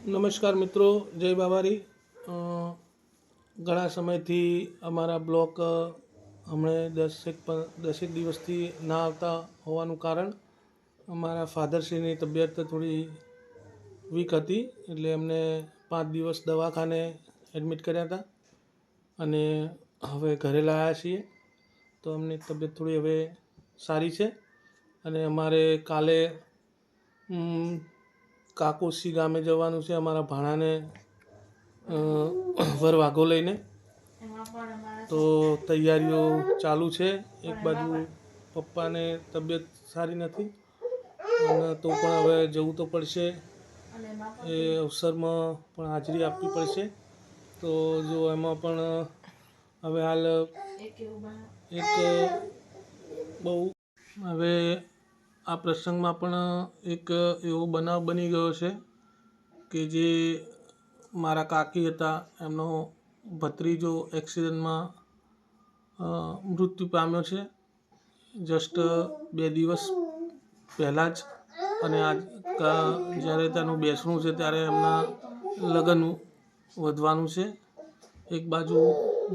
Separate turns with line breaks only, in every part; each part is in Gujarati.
નમસ્કાર મિત્રો, જય બાવારી। ઘણા સમયથી અમારા બ્લોક હમણાં દસેક દિવસથી ના આવતા હોવાનું કારણ અમારા ફાધરશ્રીની તબિયત થોડી વીક હતી, એટલે એમને 5 દિવસ દવાખાને એડમિટ કર્યા હતા અને હવે ઘરે લાવ્યા છીએ। તો અમની તબિયત થોડી હવે સારી છે અને અમારે કાલે કાકોસી ગામે જવાનું છે અમારા ભાણાને વરવાઘો લઈને। તો તૈયારીઓ ચાલુ છે। એક બાજુ પપ્પાને તબિયત સારી નથી અને તો પણ હવે જવું તો પડશે, એ અવસરમાં પણ હાજરી આપવી પડશે। તો જો એમાં પણ હવે હાલ એક બહુ હવે આ પ્રસંગમાં પણ એક એવો બનાવ બની ગયો છે કે જે મારા કાકી હતા, એમનો ભત્રીજો એક્સિડન્ટમાં મૃત્યુ પામ્યો છે જસ્ટ 2 દિવસ પહેલાં જ। અને જ્યારે તેનું બેસણું છે ત્યારે એમના લગ્ન વધવાનું છે। એક બાજુ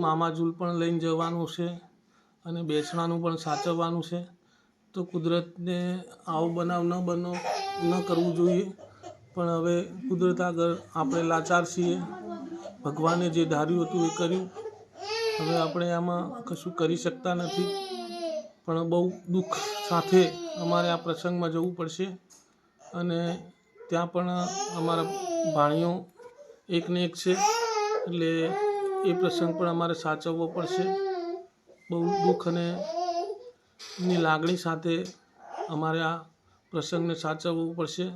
મામાજુલ પણ લઈને જવાનું છે અને બેસણાનું પણ સાચવવાનું છે। તો કુદરતને આવો બનાવ ન કરવું જોઈએ, પણ હવે કુદરત આગળ આપણે લાચાર છીએ। ભગવાને જે ધાર્યું હતું એ કર્યું, હવે આપણે આમાં કશું કરી શકતા નથી। પણ બહુ દુઃખ સાથે અમારે આ પ્રસંગમાં જવું પડશે અને ત્યાં પણ અમારા ભાણીઓ એકને એક છે, એટલે એ પ્રસંગ પણ અમારે સાચવવો પડશે। બહુ દુઃખ અને ની લાગણી સાથે અમારે આ પ્રસંગને સાચવવું પડશે।